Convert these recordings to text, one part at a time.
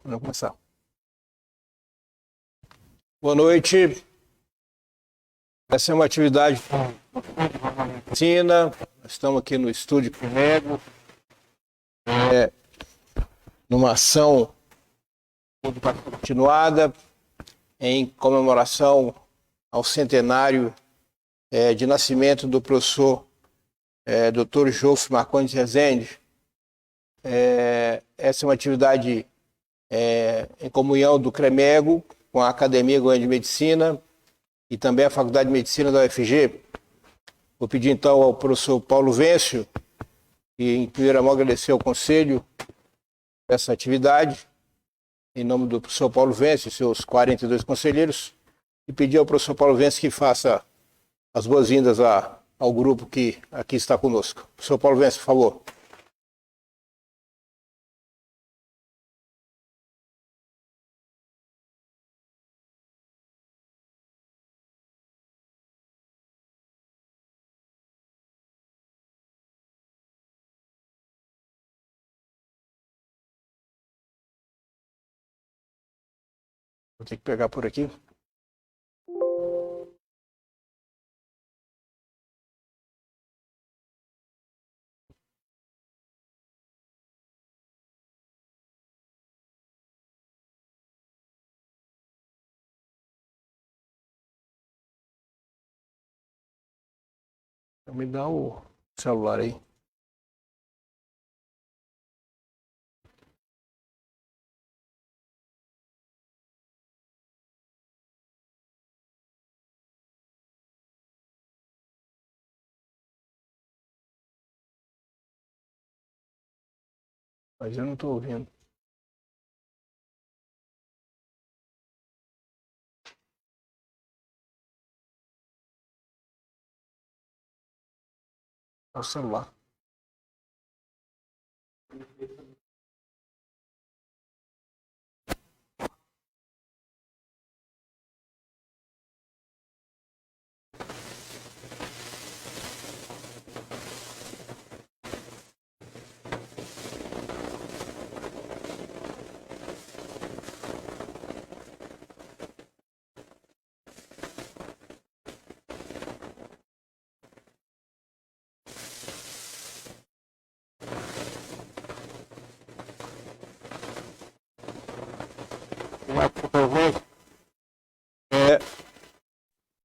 Vamos começar. Boa noite. Essa é uma atividade de medicina. Estamos aqui no estúdio Cremego, numa ação continuada em comemoração ao centenário de nascimento do professor Dr. Jofre Marcondes Rezende. Essa é uma atividade em comunhão do Cremego com a Academia Goiana de Medicina e também a Faculdade de Medicina da UFG. Vou pedir então ao professor Paulo Vêncio, que em primeira mão agradecer ao Conselho essa atividade, em nome do professor Paulo Vêncio e seus 42 conselheiros, e pedir ao professor Paulo Vêncio que faça as boas-vindas ao grupo que aqui está conosco. Professor Paulo Vêncio, por favor. Vou ter que pegar por aqui. Me dá o celular aí. Mas eu não estou ouvindo. É o celular.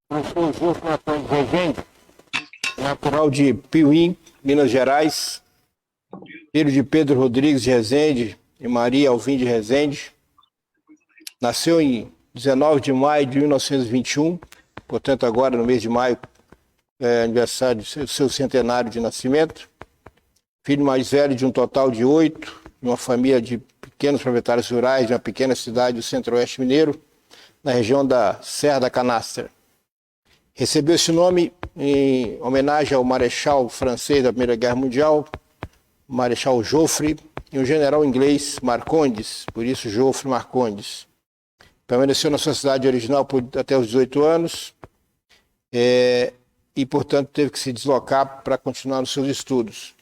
Professor Jofre Marcondes Rezende, natural de Piuí, Minas Gerais, filho de Pedro Rodrigues de Rezende e Maria Alvim de Rezende. Nasceu em 19 de maio de 1921, portanto agora no mês de maio é aniversário do seu centenário de nascimento. Filho mais velho de um total de 8, de uma família de pequenos proprietários rurais de uma pequena cidade do centro-oeste mineiro, na região da Serra da Canastra. Recebeu esse nome em homenagem ao marechal francês da Primeira Guerra Mundial, Marechal Joffre, e um general inglês, Marcondes, por isso Jofre Marcondes. Permaneceu na sua cidade original até os 18 anos e, portanto, teve que se deslocar para continuar nos seus estudos.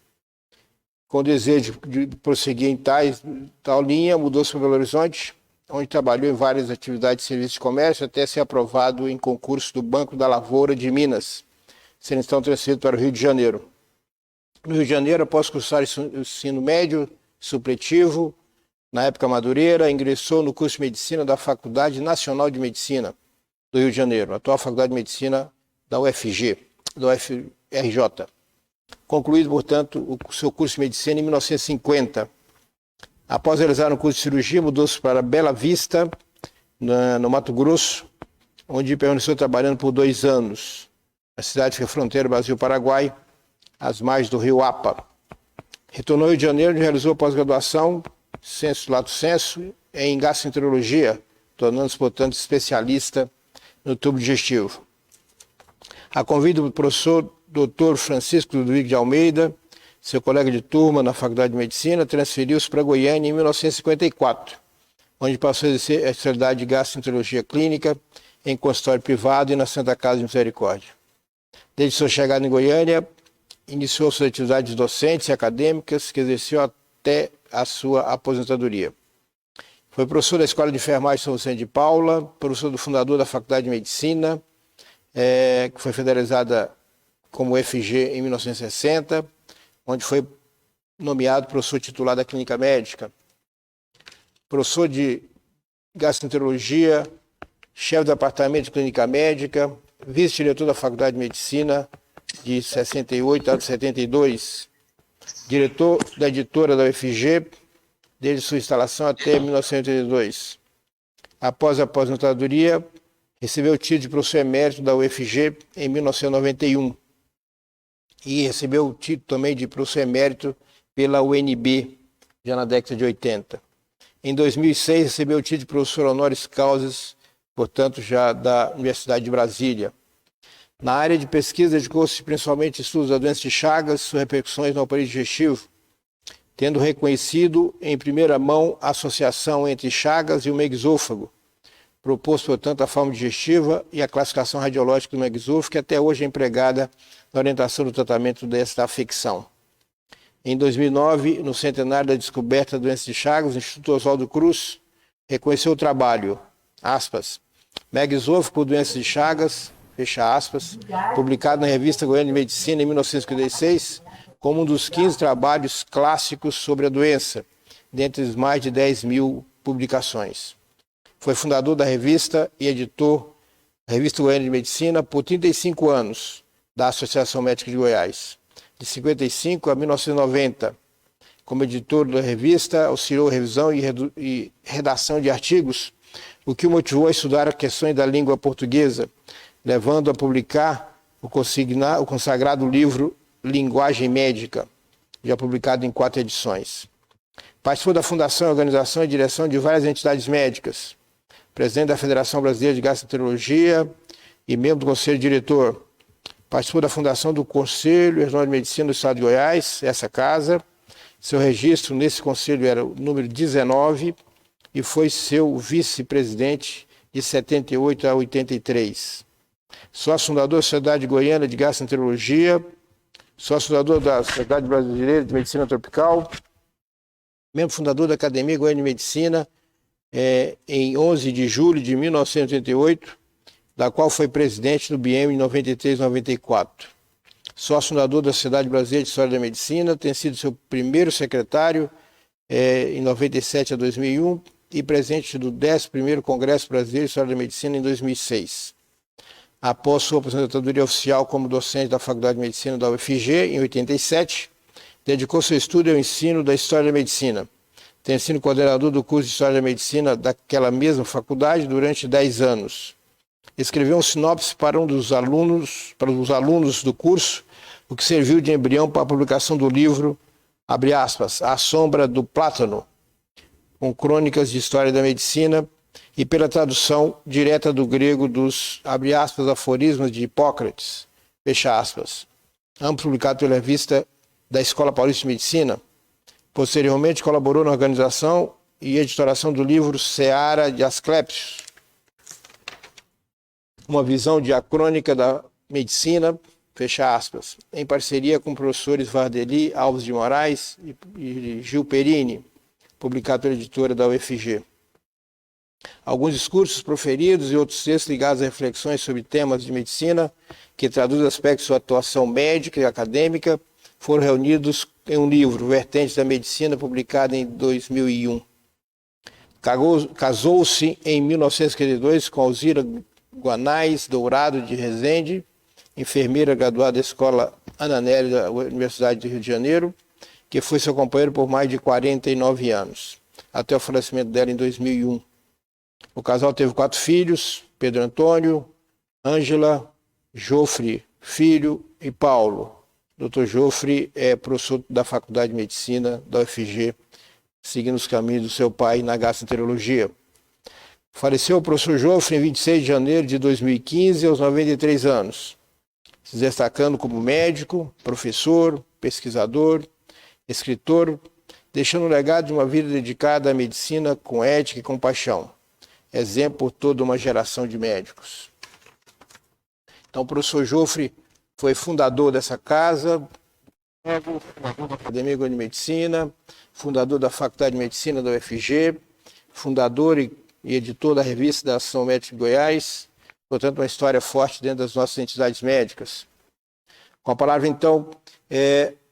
Com o desejo de prosseguir em tal linha, mudou-se para Belo Horizonte, onde trabalhou em várias atividades de serviço de comércio, até ser aprovado em concurso do Banco da Lavoura de Minas, sendo então transferido para o Rio de Janeiro. No Rio de Janeiro, após cursar o ensino médio, supletivo, na época Madureira, ingressou no curso de Medicina da Faculdade Nacional de Medicina do Rio de Janeiro, atual Faculdade de Medicina da UFG, da UFRJ. Concluído, portanto, o seu curso de Medicina em 1950. Após realizar um curso de cirurgia, mudou-se para Bela Vista, no Mato Grosso, onde permaneceu trabalhando por 2 anos. A cidade fica fronteira Brasil-Paraguai, às margens do rio Apa. Retornou ao Rio de Janeiro e realizou pós-graduação, sensu lato sensu, em gastroenterologia, tornando-se, portanto, especialista no tubo digestivo. A convite do professor Dr. Francisco Ludwig de Almeida, seu colega de turma na Faculdade de Medicina, transferiu-se para Goiânia em 1954, onde passou a exercer a especialidade de gastroenterologia clínica em consultório privado e na Santa Casa de Misericórdia. Desde sua chegada em Goiânia, iniciou suas atividades docentes e acadêmicas, que exerceu até a sua aposentadoria. Foi professor da Escola de Enfermagem São Vicente de Paula, professor do fundador da Faculdade de Medicina, que foi federalizada como UFG em 1960, onde foi nomeado professor titular da Clínica Médica, professor de gastroenterologia, chefe do departamento de Clínica Médica, vice-diretor da Faculdade de Medicina de 68 a 72, diretor da editora da UFG, desde sua instalação até 1982. Após a aposentadoria, recebeu o título de professor emérito da UFG em 1991 e recebeu o título também de professor emérito pela UNB, já na década de 80. Em 2006, recebeu o título de professor honoris causa, portanto, já da Universidade de Brasília. Na área de pesquisa, dedicou-se principalmente a estudos da doença de Chagas, suas repercussões no aparelho digestivo, tendo reconhecido em primeira mão a associação entre Chagas e o megaesôfago, propôs, portanto, a forma digestiva e a classificação radiológica do megaesôfago, que até hoje é empregada na orientação do tratamento desta afecção. Em 2009, no centenário da descoberta da doença de Chagas, o Instituto Oswaldo Cruz reconheceu o trabalho, aspas, megaesôfago por doença de Chagas, fecha aspas, publicado na Revista Goiana de Medicina em 1956, como um dos 15 trabalhos clássicos sobre a doença, dentre as mais de 10 mil publicações. Foi fundador da revista e editor da Revista Goiana de Medicina por 35 anos, da Associação Médica de Goiás. De 55 a 1990, como editor da revista, auxiliou revisão e redação de artigos, o que o motivou a estudar as questões da língua portuguesa, levando a publicar o consagrado livro Linguagem Médica, já publicado em 4 edições. Participou da fundação, organização e direção de várias entidades médicas, presidente da Federação Brasileira de Gastroenterologia e membro do Conselho Diretor. Participou da fundação do Conselho Regional de Medicina do Estado de Goiás, essa casa. Seu registro nesse conselho era o número 19 e foi seu vice-presidente de 78 a 83. Sócio fundador da Sociedade Goiana de Gastroenterologia, sócio fundador da Sociedade Brasileira de Medicina Tropical, membro fundador da Academia Goiana de Medicina em 11 de julho de 1988, da qual foi presidente do biênio em 93-94. Sócio fundador da Sociedade Brasileira de História da Medicina, tem sido seu primeiro secretário em 97 a 2001 e presidente do 11º Congresso Brasileiro de História da Medicina em 2006. Após sua aposentadoria oficial como docente da Faculdade de Medicina da UFG, em 87, dedicou seu estudo ao ensino da História da Medicina, tendo sido coordenador do curso de História da Medicina daquela mesma faculdade durante 10 anos. Escreveu um sinopse para os alunos do curso, o que serviu de embrião para a publicação do livro, abre aspas, A Sombra do Plátano, com crônicas de História da Medicina, e pela tradução direta do grego dos, abre aspas, aforismos de Hipócrates, fecha aspas, ambos publicados pela revista da Escola Paulista de Medicina. Posteriormente colaborou na organização e editoração do livro Seara de Asclepios, uma visão diacrônica da medicina, fecha aspas, em parceria com professores Vardeli, Alves de Moraes e Gil Perini, publicado pela editora da UFG. Alguns discursos proferidos e outros textos ligados a reflexões sobre temas de medicina, que traduzem aspectos de sua atuação médica e acadêmica, foram reunidos em um livro, Vertentes da Medicina, publicado em 2001. Casou-se em 1952 com Alzira Guanais Dourado de Rezende, enfermeira graduada da Escola Ana Nery da Universidade do Rio de Janeiro, que foi seu companheiro por mais de 49 anos, até o falecimento dela em 2001. O casal teve 4 filhos, Pedro Antônio, Ângela, Jofre Filho e Paulo. Dr. Jofre é professor da Faculdade de Medicina da UFG, seguindo os caminhos do seu pai na gastroenterologia. Faleceu o professor Jofre em 26 de janeiro de 2015, aos 93 anos, se destacando como médico, professor, pesquisador, escritor, deixando um legado de uma vida dedicada à medicina com ética e compaixão. Exemplo por toda uma geração de médicos. Então, o professor Jofre foi fundador dessa casa, fundador da Academia de Medicina, fundador da Faculdade de Medicina da UFG, fundador e editor da revista da Ação Médica de Goiás, portanto, uma história forte dentro das nossas entidades médicas. Com a palavra, então,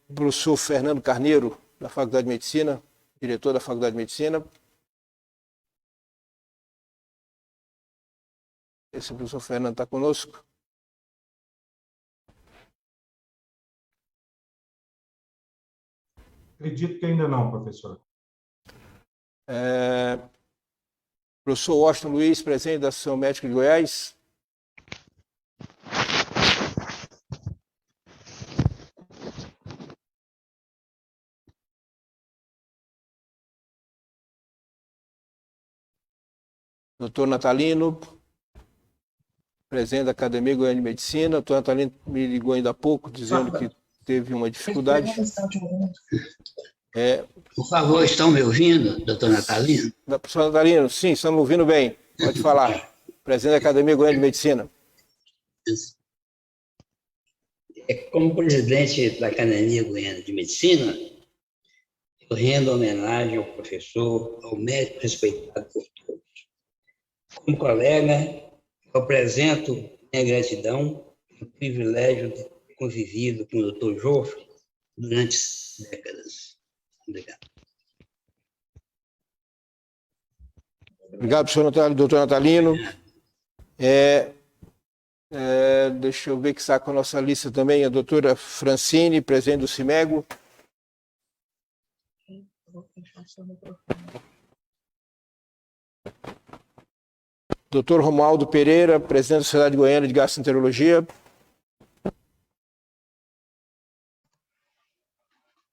o professor Fernando Carneiro, da Faculdade de Medicina, diretor da Faculdade de Medicina. Esse professor Fernando está conosco. Acredito que ainda não, professor. Professor Washington Luiz, presidente da Ação Médica de Goiás. Doutor Natalino, presidente da Academia Goiana de Medicina. Doutor Natalino me ligou ainda há pouco, dizendo que teve uma dificuldade. Por favor, estão me ouvindo, doutor Natalino? Professor Natalino, sim, estamos ouvindo bem. Pode falar. Presidente da Academia Goiana de Medicina. Como presidente da Academia Goiana de Medicina, eu rendo homenagem ao professor, ao médico respeitado por todos. Como colega, eu apresento minha gratidão e o privilégio de ter convivido com o Dr. Jofre durante décadas. Obrigado. Obrigado, doutor Natalino. Deixa eu ver que está com a nossa lista também a doutora Francine, presidente do CIMEGO. Doutor Romualdo Pereira, presidente da Sociedade Goiana de Gastroenterologia.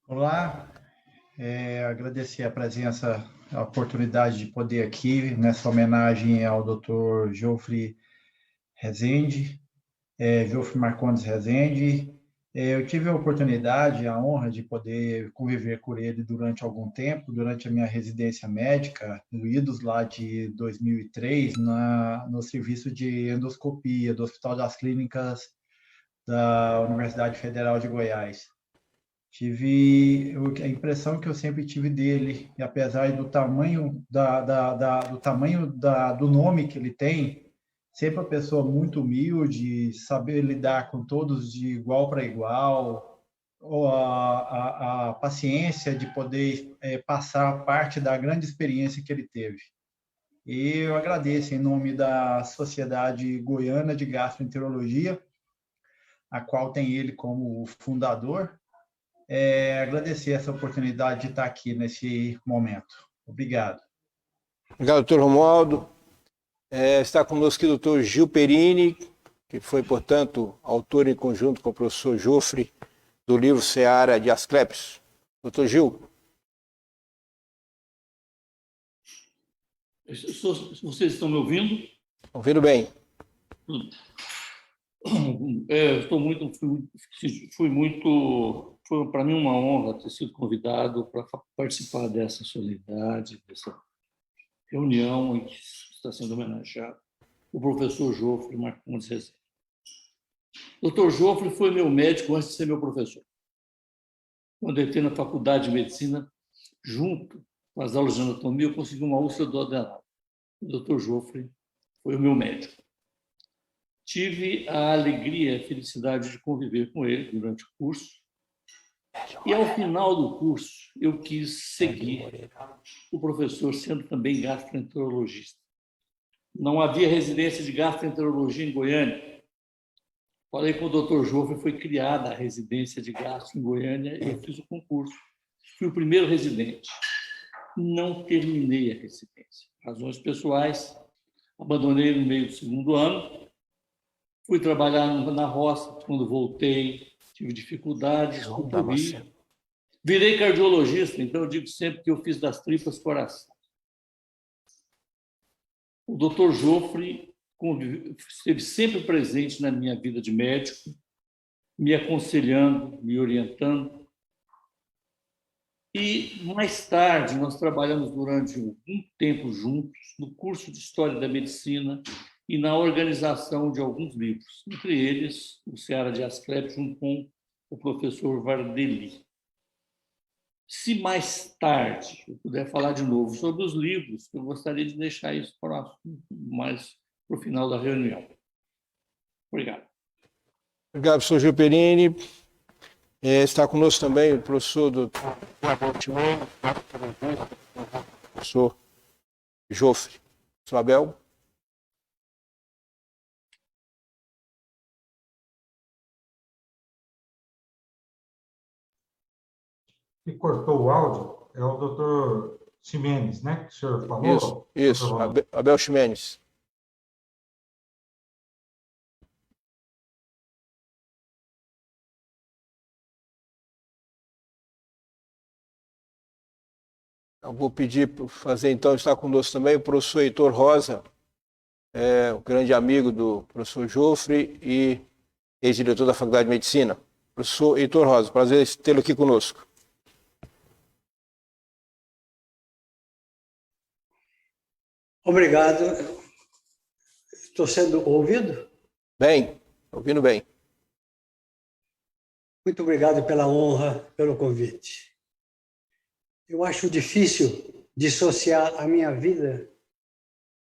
Olá, agradecer a presença, a oportunidade de poder aqui, nessa homenagem ao Dr. Jofre Rezende, Jofre Marcondes Rezende. Eu tive a oportunidade, a honra de poder conviver com ele durante algum tempo, durante a minha residência médica, no IDOS, lá de 2003, no serviço de endoscopia do Hospital das Clínicas da Universidade Federal de Goiás. Tive a impressão que eu sempre tive dele, e apesar do tamanho do nome que ele tem, sempre uma pessoa muito humilde, saber lidar com todos de igual para igual, ou a paciência de poder passar parte da grande experiência que ele teve. E eu agradeço em nome da Sociedade Goiana de Gastroenterologia, a qual tem ele como fundador, agradecer essa oportunidade de estar aqui nesse momento. Obrigado. Obrigado, doutor Romualdo. Está conosco aqui o doutor Gil Perini, que foi, portanto, autor em conjunto com o professor Jofre do livro Seara de Asclepios. Doutor Gil. Vocês estão me ouvindo? Ouvindo bem. Foi para mim uma honra ter sido convidado para participar dessa solenidade, dessa reunião em que está sendo homenageado o professor Jofre Marcondes Rezende. O Dr. Jofre foi meu médico antes de ser meu professor. Quando eu entrei na Faculdade de Medicina, junto com as aulas de anatomia, eu consegui uma úlcera do adenal. O Dr. Jofre foi o meu médico. Tive a alegria e a felicidade de conviver com ele durante o curso. E, ao final do curso, eu quis seguir o professor sendo também gastroenterologista. Não havia residência de gastroenterologia em Goiânia. Falei com o Dr. Jofre, foi criada a residência de gastro em Goiânia e eu fiz o concurso. Fui o primeiro residente. Não terminei a residência. Razões pessoais, abandonei no meio do segundo ano. Fui trabalhar na roça. Quando voltei, tive dificuldades, concorri. Virei cardiologista, então eu digo sempre que eu fiz das tripas coração. O Dr. Jofre esteve sempre presente na minha vida de médico, me aconselhando, me orientando. E, mais tarde, nós trabalhamos durante um tempo juntos no curso de História da Medicina e na organização de alguns livros, entre eles o Seara de Asclepios, junto com o professor Vardelli. Se mais tarde eu puder falar de novo sobre os livros, eu gostaria de deixar isso mais para o final da reunião. Obrigado. Obrigado, professor Gil Perini. Está conosco também o professor professor Jofre. Professor Abel. E cortou o áudio é o doutor Ximenes, né? Que o senhor falou? Isso. Abel Ximenes. Eu vou pedir para fazer, então, está conosco também o professor Heitor Rosa, um grande amigo do professor Jofre e ex-diretor da Faculdade de Medicina. Professor Heitor Rosa, prazer tê-lo aqui conosco. Obrigado. Estou sendo ouvido? Bem, ouvindo bem. Muito obrigado pela honra, pelo convite. Eu acho difícil dissociar a minha vida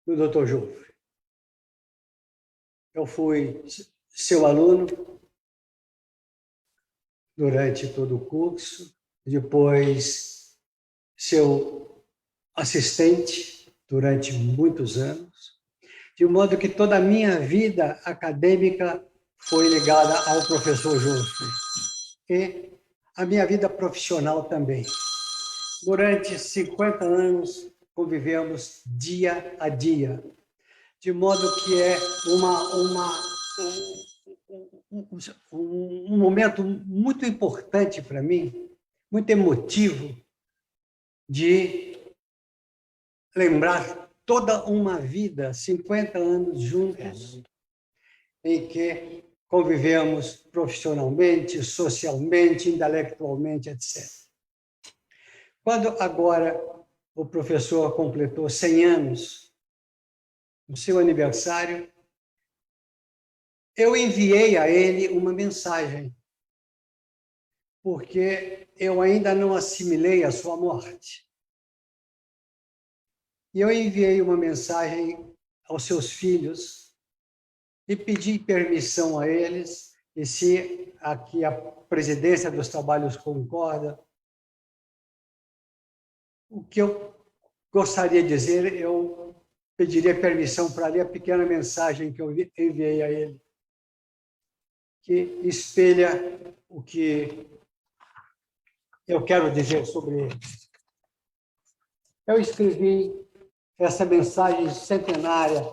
do Dr. Jofre. Eu fui seu aluno durante todo o curso, depois seu assistente durante muitos anos, de modo que toda a minha vida acadêmica foi ligada ao professor Jofre e a minha vida profissional também. Durante 50 anos convivemos dia a dia, de modo que é um momento muito importante para mim, muito emotivo, de lembrar toda uma vida, 50 anos juntos, em que convivemos profissionalmente, socialmente, intelectualmente, etc. Quando agora o professor completou 100 anos, no seu aniversário, eu enviei a ele uma mensagem, porque eu ainda não assimilei a sua morte. E eu enviei uma mensagem aos seus filhos e pedi permissão a eles, e se aqui a presidência dos trabalhos concorda, o que eu gostaria de dizer, eu pediria permissão para ler a pequena mensagem que eu enviei a ele, que espelha o que eu quero dizer sobre ele. Eu escrevi essa mensagem centenária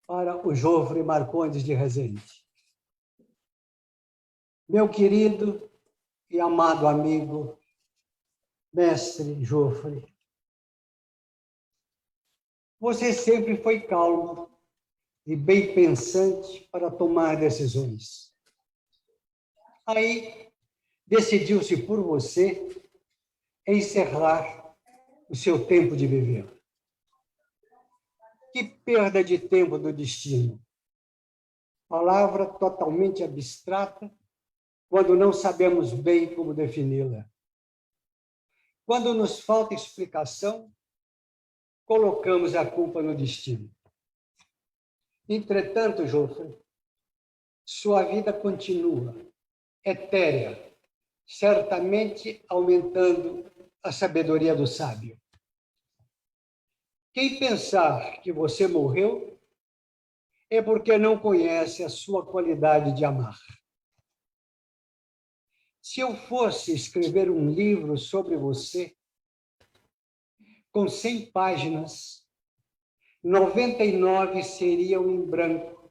para o Jofre Marcondes de Rezende. Meu querido e amado amigo, mestre Jofre, você sempre foi calmo e bem pensante para tomar decisões. Aí, decidiu-se por você encerrar o seu tempo de viver. Que perda de tempo do destino. Palavra totalmente abstrata, quando não sabemos bem como defini-la. Quando nos falta explicação, colocamos a culpa no destino. Entretanto, Jofre, sua vida continua, etérea, certamente aumentando a sabedoria do sábio. Quem pensar que você morreu é porque não conhece a sua qualidade de amar. Se eu fosse escrever um livro sobre você, com 100 páginas, 99 seriam em branco,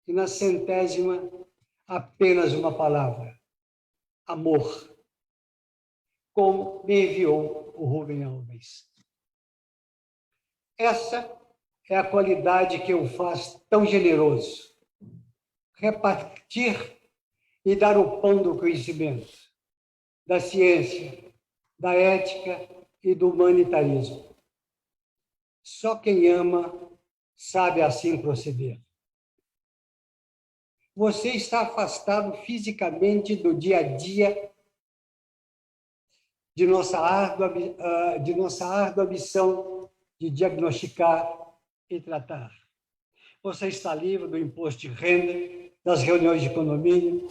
e na 100ª, apenas uma palavra: amor, como me enviou o Rubem Alves. Essa é a qualidade que o faz tão generoso. Repartir e dar o pão do conhecimento, da ciência, da ética e do humanitarismo. Só quem ama sabe assim proceder. Você está afastado fisicamente do dia a dia de nossa árdua missão de diagnosticar e tratar. Você está livre do imposto de renda, das reuniões de condomínio,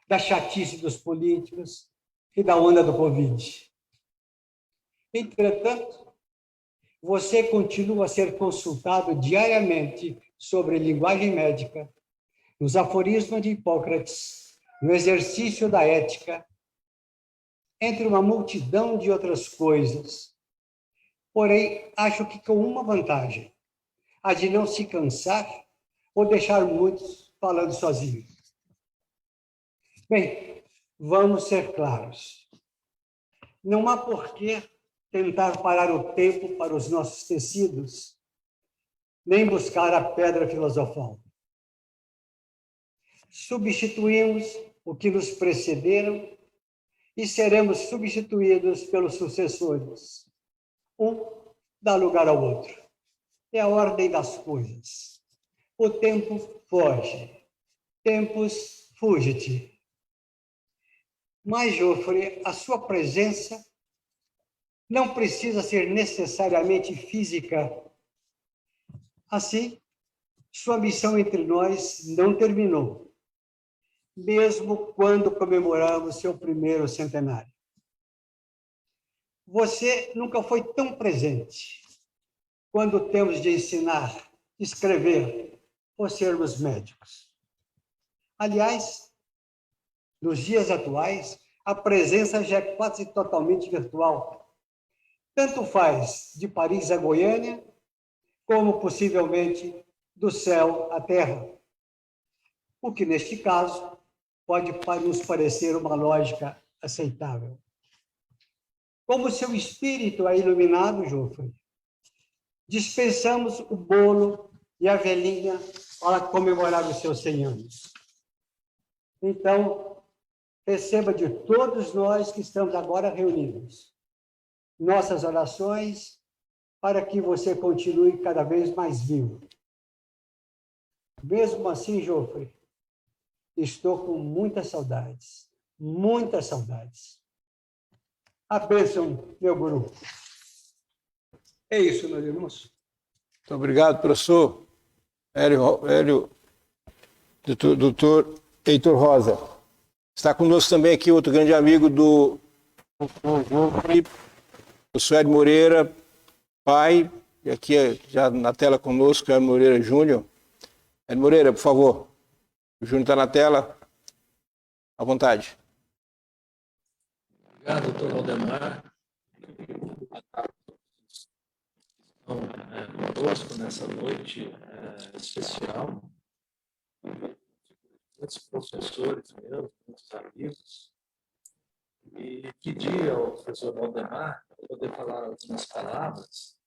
da chatice dos políticos e da onda do Covid. Entretanto, você continua a ser consultado diariamente sobre linguagem médica, nos aforismos de Hipócrates, no exercício da ética, entre uma multidão de outras coisas. Porém, acho que com uma vantagem, a de não se cansar ou deixar muitos falando sozinhos. Bem, vamos ser claros. Não há porquê tentar parar o tempo para os nossos tecidos, nem buscar a pedra filosofal. Substituímos o que nos precederam e seremos substituídos pelos sucessores. Um dá lugar ao outro. É a ordem das coisas. O tempo foge. Tempus fugit. Mas, Geoffrey, a sua presença não precisa ser necessariamente física. Assim, sua missão entre nós não terminou, mesmo quando comemoramos seu primeiro centenário. Você nunca foi tão presente quando temos de ensinar, escrever ou sermos médicos. Aliás, nos dias atuais, a presença já é quase totalmente virtual. Tanto faz de Paris a Goiânia, como possivelmente do céu à terra. O que, neste caso, pode nos parecer uma lógica aceitável. Como seu espírito é iluminado, Geoffrey, dispensamos o bolo e a velhinha para comemorar os seus 100 anos. Então, receba de todos nós que estamos agora reunidos nossas orações para que você continue cada vez mais vivo. Mesmo assim, Geoffrey, estou com muitas saudades, muitas saudades. A bênção, meu guru. É isso, meus irmãos. Muito obrigado, professor doutor Heitor Rosa. Está conosco também aqui outro grande amigo do professor Hélio Moreira, pai, e aqui já na tela conosco, Hélio Moreira Júnior. Hélio Moreira, por favor. O Júnior está na tela. À vontade. Obrigado, doutor Valdemar. Estão conosco nessa noite especial. Muitos professores meus, muitos amigos. E pedi ao professor Valdemar poder falar algumas palavras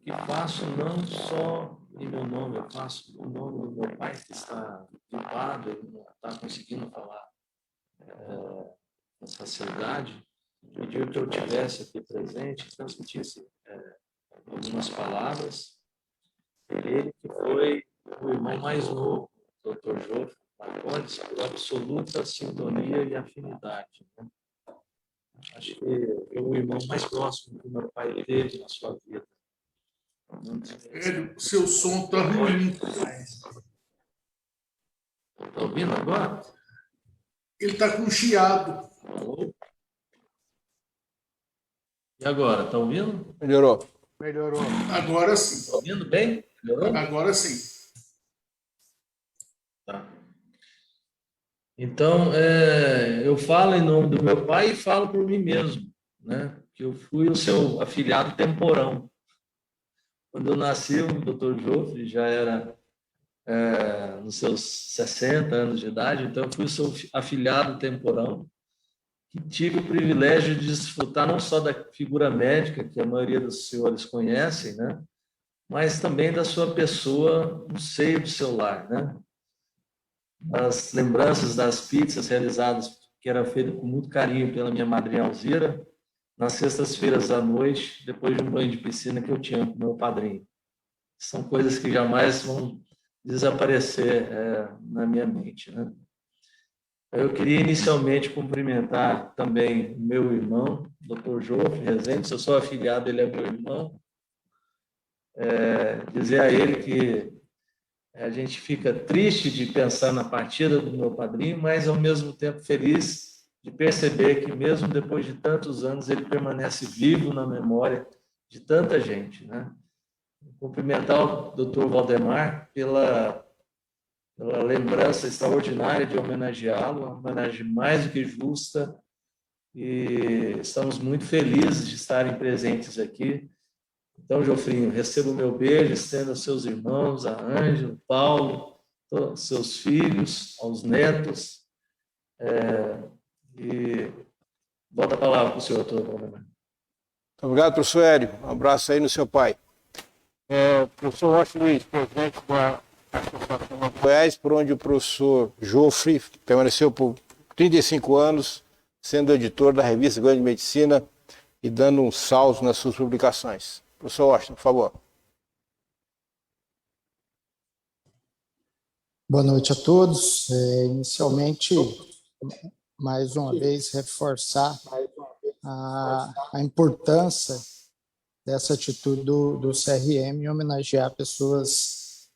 que faço não só em meu nome, eu faço o nome do meu pai, que está gripado, ele não está conseguindo falar com facilidade. Pediu que eu tivesse aqui presente e transmitisse algumas palavras. Ele que foi o irmão mais novo, o Dr. Geoffrey Marcondes, por absoluta sintonia e afinidade, né? Acho que é o irmão mais próximo que meu pai teve na sua vida. O seu som está ruim. Está ouvindo agora? Ele está com chiado. Alô? E agora, está ouvindo? Melhorou. Melhorou. Agora sim. Está ouvindo bem? Melhorou? Agora sim. Tá. Então, eu falo em nome do meu pai e falo por mim mesmo, né? Que eu fui o seu afilhado temporão. Quando eu nasci, o Dr. Geoffrey já era nos seus 60 anos de idade, então eu fui o seu afilhado temporão, que tive o privilégio de desfrutar não só da figura médica, que a maioria dos senhores conhecem, né? Mas também da sua pessoa no seio do seu lar, né? As lembranças das pizzas realizadas, que era feita com muito carinho pela minha madrinha Alzira, nas sextas-feiras à noite, depois de um banho de piscina que eu tinha com meu padrinho. São coisas que jamais vão desaparecer na minha mente, né? Eu queria inicialmente cumprimentar também o meu irmão, Dr. Jofre Rezende, se eu sou afiliado, ele é meu irmão. Dizer a ele que a gente fica triste de pensar na partida do meu padrinho, mas ao mesmo tempo feliz de perceber que mesmo depois de tantos anos ele permanece vivo na memória de tanta gente, né? Cumprimentar o Dr. Valdemar pela lembrança extraordinária de homenageá-lo, uma homenagem mais do que justa, e estamos muito felizes de estarem presentes aqui. Então, Jofrinho, receba o meu beijo, estenda aos seus irmãos, a Ângelo, Paulo, aos seus filhos, aos netos, e volta a palavra para o senhor, doutor Valdemar. Obrigado, professor Hélio. Um abraço aí no seu pai. Professor Rocha Luiz, presidente da Associação Goiás, por onde o professor Jofre permaneceu por 35 anos, sendo editor da revista Goiânia de Medicina e dando um salto nas suas publicações. Professor Washington, por favor. Boa noite a todos. Inicialmente, mais uma vez, reforçar a importância dessa atitude do CRM em homenagear pessoas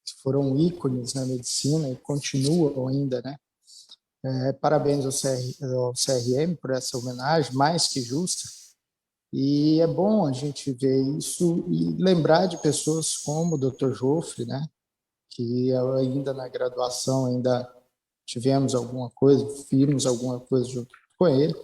que foram ícones na medicina e continuam ainda, né? Parabéns ao CRM por essa homenagem, mais que justa. E é bom a gente ver isso e lembrar de pessoas como o Dr. Jofre, né? Que ainda na graduação ainda tivemos alguma coisa, vimos alguma coisa junto com ele,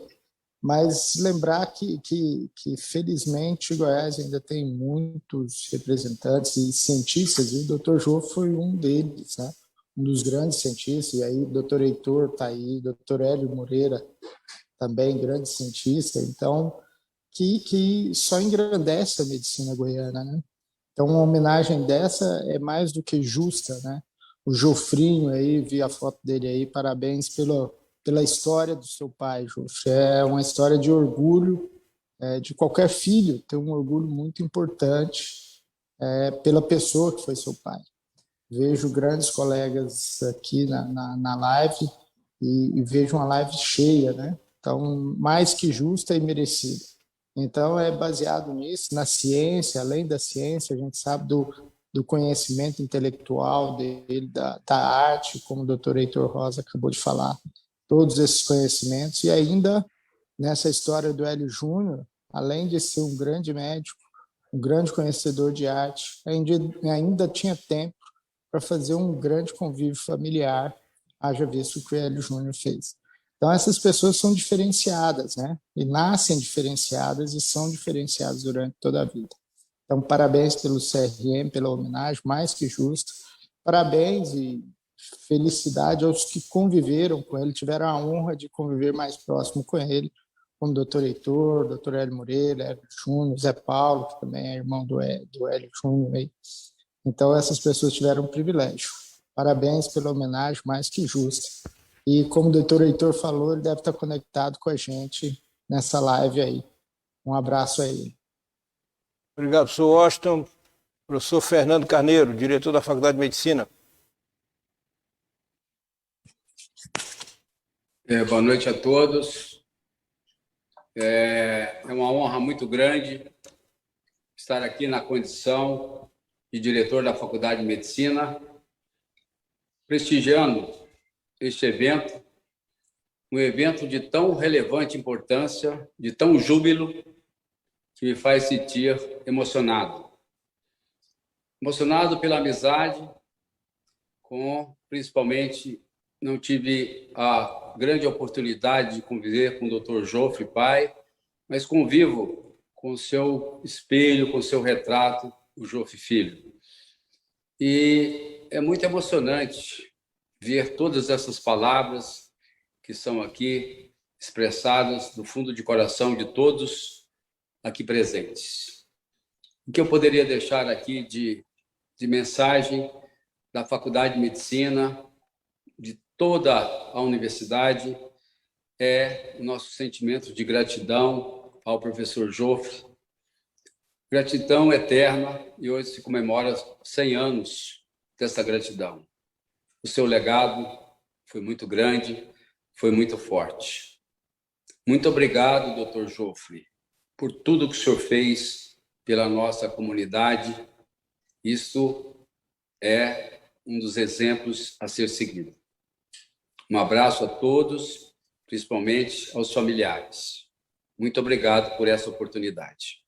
mas lembrar que felizmente Goiás ainda tem muitos representantes e cientistas, e o Dr. Jô foi um deles, né? Um dos grandes cientistas, e aí o Dr. Heitor está aí, o Dr. Hélio Moreira, também grande cientista, então, que só engrandece a medicina goiana, né? Então, uma homenagem dessa é mais do que justa, né? O Jofrinho aí, vi a foto dele aí, parabéns pela história do seu pai, Jofre. É uma história de orgulho, de qualquer filho, ter um orgulho muito importante pela pessoa que foi seu pai. Vejo grandes colegas aqui na live e vejo uma live cheia, né? Então, mais que justa e merecida. Então, é baseado nisso, na ciência, além da ciência, a gente sabe do conhecimento intelectual dele, da arte, como o doutor Heitor Rosa acabou de falar, todos esses conhecimentos, e ainda nessa história do Hélio Júnior, além de ser um grande médico, um grande conhecedor de arte, ainda tinha tempo para fazer um grande convívio familiar, haja visto o que o Hélio Júnior fez. Então, essas pessoas são diferenciadas, né? E nascem diferenciadas e são diferenciadas durante toda a vida. Então, parabéns pelo CRM, pela homenagem, mais que justa. Parabéns e felicidade aos que conviveram com ele, tiveram a honra de conviver mais próximo com ele, como o doutor Heitor, doutor Hélio Moreira, Hélio Júnior, Zé Paulo, que também é irmão do Hélio Júnior. Aí. Então, essas pessoas tiveram um privilégio. Parabéns pela homenagem, mais que justa. E como o doutor Heitor falou, ele deve estar conectado com a gente nessa live aí. Um abraço a ele. Obrigado, professor Washington. Professor Fernando Carneiro, diretor da Faculdade de Medicina. Boa noite a todos. É uma honra muito grande estar aqui na condição de diretor da Faculdade de Medicina, prestigiando este evento, um evento de tão relevante importância, de tão júbilo, que me faz sentir emocionado. Emocionado pela amizade, principalmente, não tive a grande oportunidade de conviver com o Dr. Jofre, pai, mas convivo com o seu espelho, com o seu retrato, o Jofre filho. E é muito emocionante ver todas essas palavras que são aqui expressadas do fundo de coração de todos aqui presentes. O que eu poderia deixar aqui de mensagem da Faculdade de Medicina, de toda a universidade, é o nosso sentimento de gratidão ao professor Jofre. Gratidão eterna, e hoje se comemora 100 anos dessa gratidão. O seu legado foi muito grande, foi muito forte. Muito obrigado, Dr. Joffre, por tudo que o senhor fez pela nossa comunidade. Isso é um dos exemplos a ser seguido. Um abraço a todos, principalmente aos familiares. Muito obrigado por essa oportunidade.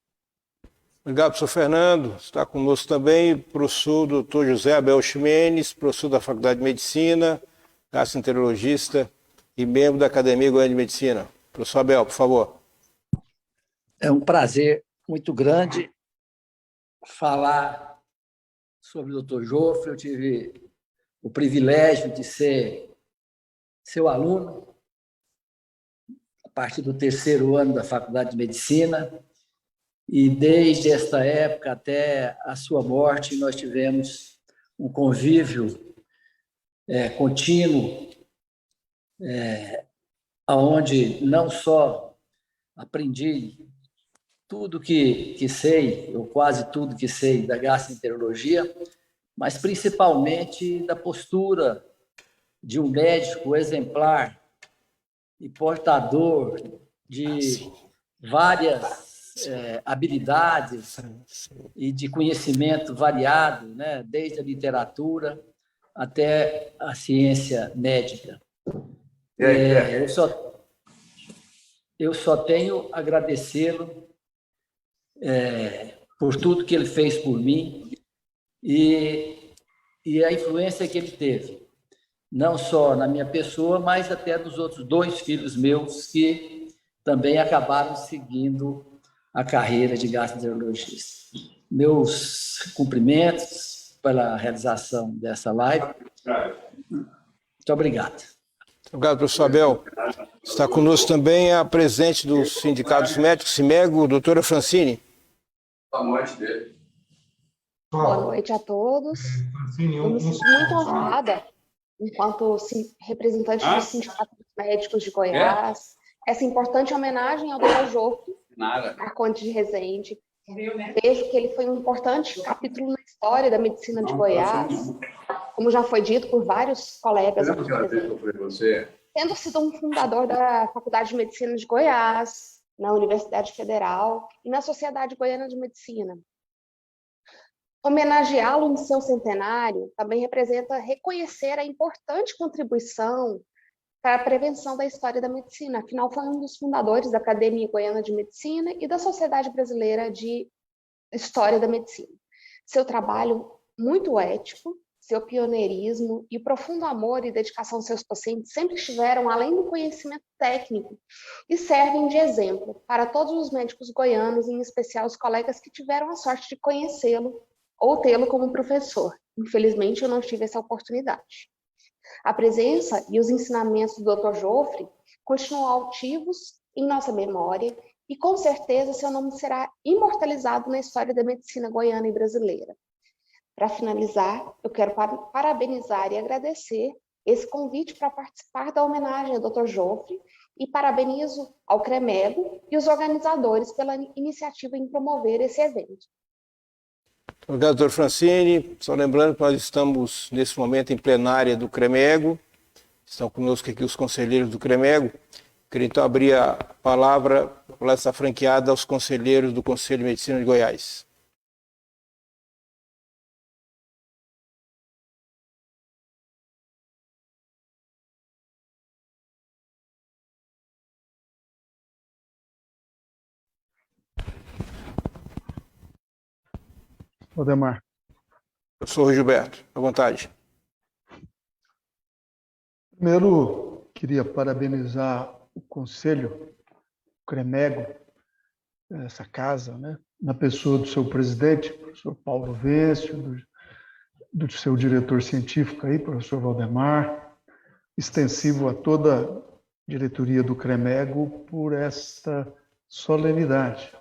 Obrigado, professor Fernando. Está conosco também o professor Dr. José Abel Ximenes, professor da Faculdade de Medicina, gastroenterologista e membro da Academia Goiana de Medicina. Professor Abel, por favor. É um prazer muito grande falar sobre o Dr. Joffre. Eu tive o privilégio de ser seu aluno a partir do 3º ano da Faculdade de Medicina, e desde esta época até a sua morte nós tivemos um convívio contínuo, onde não só aprendi tudo que sei, ou quase tudo que sei da gastroenterologia, mas principalmente da postura de um médico exemplar e portador de várias habilidades e de conhecimento variado, né? Desde a literatura até a ciência médica. Eu só tenho a agradecê-lo por tudo que ele fez por mim e a influência que ele teve, não só na minha pessoa, mas até dos outros 2 filhos meus que também acabaram seguindo a carreira de gastroenterologista. Meus cumprimentos pela realização dessa live. Muito obrigado. Obrigado, professor Abel. Está conosco também a presidente dos sindicatos médicos, CIMEGO, doutora Francine. Boa noite dele. Boa noite a todos. Eu me sinto muito honrada, enquanto representante do Sindicato dos Médicos de Goiás, essa importante homenagem ao Dr. Joffre Marcondes de Rezende. Vejo que ele foi um importante capítulo na história da medicina de Goiás, como já foi dito por vários colegas aqui presentes, tendo sido um fundador da Faculdade de Medicina de Goiás, na Universidade Federal e na Sociedade Goiana de Medicina. Homenageá-lo em seu centenário também representa reconhecer a importante contribuição para a prevenção da história da medicina. Afinal, foi um dos fundadores da Academia Goiana de Medicina e da Sociedade Brasileira de História da Medicina. Seu trabalho muito ético, seu pioneirismo e o profundo amor e dedicação aos seus pacientes sempre estiveram além do conhecimento técnico e servem de exemplo para todos os médicos goianos, em especial os colegas que tiveram a sorte de conhecê-lo ou tê-lo como professor. Infelizmente, eu não tive essa oportunidade. A presença e os ensinamentos do Dr. Joffre continuam altivos em nossa memória e, com certeza, seu nome será imortalizado na história da medicina goiana e brasileira. Para finalizar, eu quero parabenizar e agradecer esse convite para participar da homenagem ao Dr. Joffre e parabenizo ao CREMEGO e os organizadores pela iniciativa em promover esse evento. Obrigado, doutor Francine. Só lembrando que nós estamos, nesse momento, em plenária do CREMEGO. Estão conosco aqui os conselheiros do CREMEGO. Queria, então, abrir a palavra, palestra franqueada aos conselheiros do Conselho de Medicina de Goiás. Valdemar. Professor Gilberto, à vontade. Primeiro, queria parabenizar o Conselho, o CREMEGO, essa casa, né, na pessoa do seu presidente, professor Paulo Vêncio, do seu diretor científico aí, professor Valdemar, extensivo a toda a diretoria do CREMEGO por esta solenidade.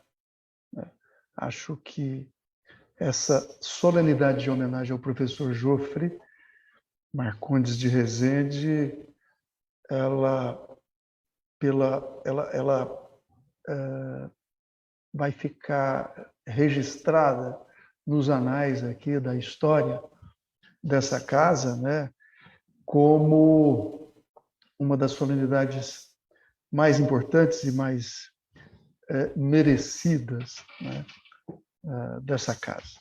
Acho que essa solenidade de homenagem ao professor Joffre Marcondes de Rezende, ela vai ficar registrada nos anais aqui da história dessa casa, né, como uma das solenidades mais importantes e mais merecidas, né, dessa casa.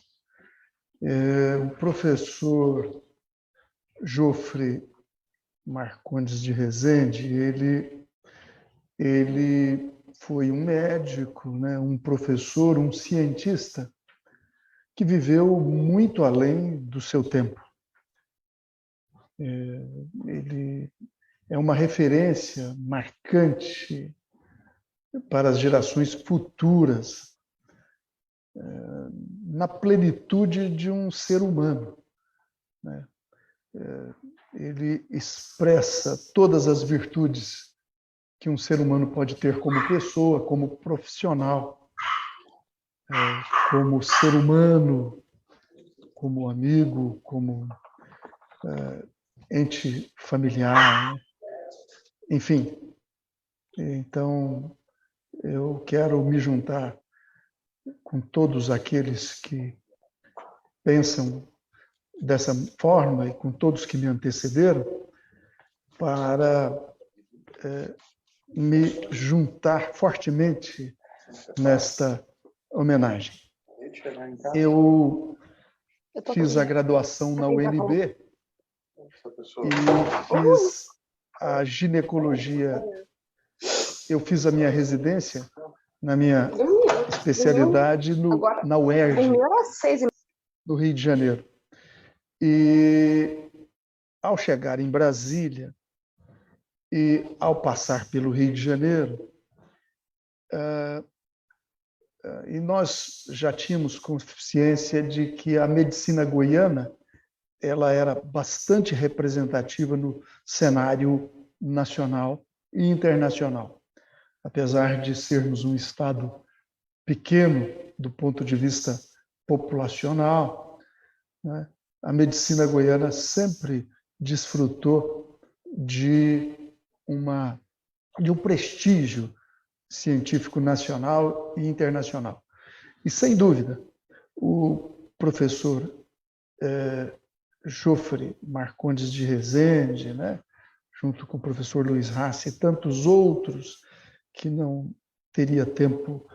O professor Jofre Marcondes de Rezende, ele foi um médico, né, um professor, um cientista que viveu muito além do seu tempo. Ele é uma referência marcante para as gerações futuras, na plenitude de um ser humano, né? Ele expressa todas as virtudes que um ser humano pode ter como pessoa, como profissional, como ser humano, como amigo, como ente familiar, né? Enfim. Então, eu quero me juntar com todos aqueles que pensam dessa forma e com todos que me antecederam para me juntar fortemente nesta homenagem. Eu fiz a graduação na UNB e fiz a ginecologia. Eu fiz a minha residência, na minha especialidade, na UERJ, no Rio de Janeiro. E, ao chegar em Brasília e ao passar pelo Rio de Janeiro, e nós já tínhamos consciência de que a medicina goiana ela era bastante representativa no cenário nacional e internacional. Apesar de sermos um estado pequeno do ponto de vista populacional, né, a medicina goiana sempre desfrutou de um prestígio científico nacional e internacional. E, sem dúvida, o professor Jofre Marcondes de Rezende, né, junto com o professor Luiz Rassi e tantos outros que não teria tempo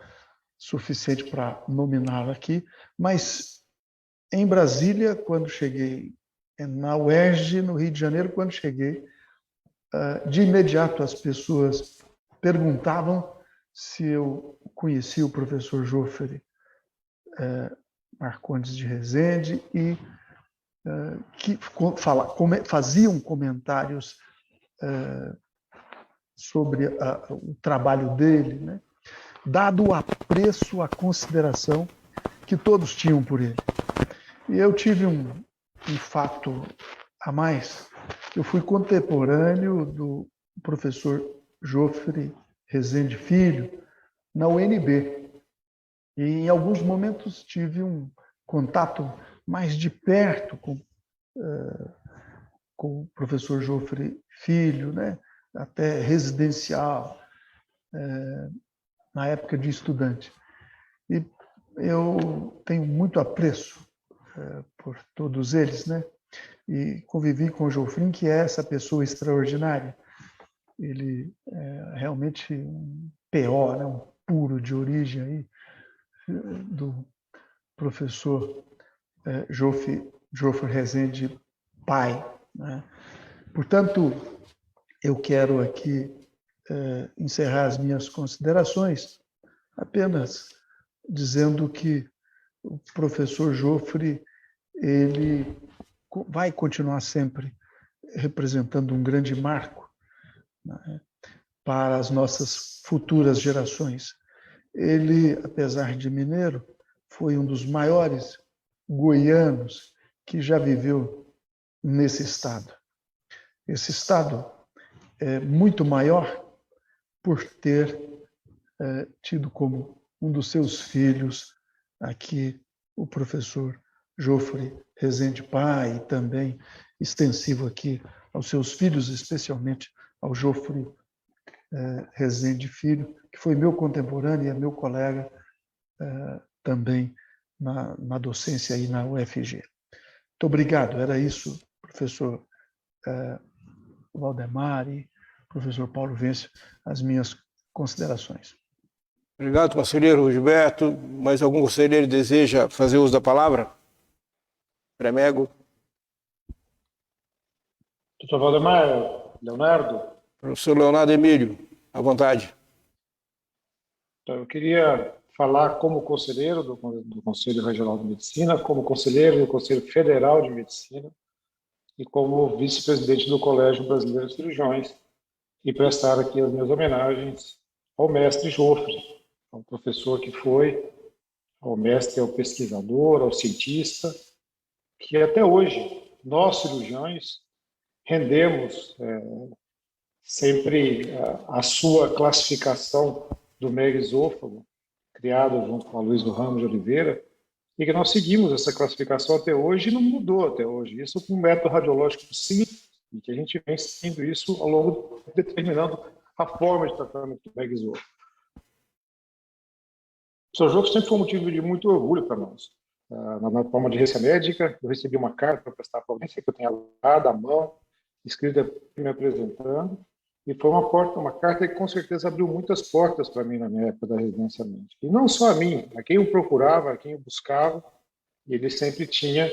suficiente para nominá-lo aqui, mas em Brasília, quando cheguei, na UERJ, no Rio de Janeiro, quando cheguei, de imediato as pessoas perguntavam se eu conhecia o professor Jofre Marcondes de Rezende e que faziam comentários sobre o trabalho dele, né? Dado o apreço, a consideração que todos tinham por ele. E eu tive um fato a mais. Eu fui contemporâneo do professor Jofre Rezende Filho na UNB. E, em alguns momentos, tive um contato mais de perto com o professor Jofre Filho, né? Até residencial, na época de estudante. E eu tenho muito apreço por todos eles, né? E convivi com o Jofrim, que é essa pessoa extraordinária. Ele é realmente um PO, né? Um puro de origem aí, do professor Jofre Rezende pai, né? Portanto, eu quero aqui encerrar as minhas considerações apenas dizendo que o professor Jofre ele vai continuar sempre representando um grande marco, né, para as nossas futuras gerações. Ele, apesar de mineiro, foi um dos maiores goianos que já viveu nesse estado. Esse estado é muito maior por ter tido como um dos seus filhos aqui o professor Jofre Rezende pai, e também extensivo aqui aos seus filhos, especialmente ao Jofre Rezende Filho, que foi meu contemporâneo e é meu colega também na docência aí na UFG. Muito obrigado, era isso, professor Valdemar e professor Paulo Vence as minhas considerações. Obrigado, conselheiro Gilberto. Mais algum conselheiro deseja fazer uso da palavra? Cremego. Doutor Valdemar, Leonardo. Professor Leonardo Emílio, à vontade. Então, eu queria falar como conselheiro do Conselho Regional de Medicina, como conselheiro do Conselho Federal de Medicina e como vice-presidente do Colégio Brasileiro de Cirurgiões e prestar aqui as minhas homenagens ao mestre Joffre, ao professor que foi, ao mestre, ao pesquisador, ao cientista, que até hoje nós, cirurgiões, rendemos sempre a sua classificação do megaesôfago, criada junto com a Luiz do Ramos de Oliveira, e que nós seguimos essa classificação até hoje e não mudou até hoje. Isso com um método radiológico simples, e que a gente vem seguindo isso ao longo do tempo, determinando a forma de tratamento do megaesôfago. O seu jogo sempre foi um motivo de muito orgulho para nós. Na forma de residência médica, eu recebi uma carta para prestar providência que eu tenho dado à mão, escrita me apresentando, e foi uma carta que com certeza abriu muitas portas para mim na minha época da residência médica. E não só a mim, a quem eu procurava, a quem eu buscava, e ele sempre tinha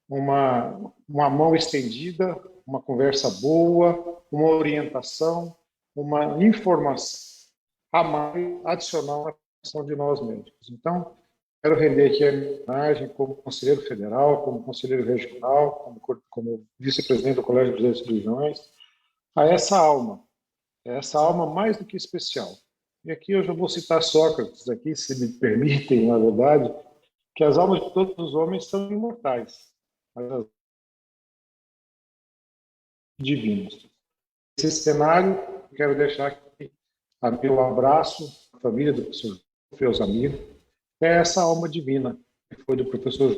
uma mão estendida, uma conversa boa, uma orientação, uma informação a mais adicional na função de nós médicos. Então, quero render aqui a minha homenagem como conselheiro federal, como conselheiro regional, como vice-presidente do Colégio Brasileiro de Cirurgiões, a essa alma mais do que especial. E aqui eu já vou citar Sócrates, aqui, se me permitem, na verdade, que as almas de todos os homens são imortais, mas as divinas. Nesse cenário, eu quero deixar aqui meu abraço à família do professor, meus amigos, é essa alma divina que foi do professor,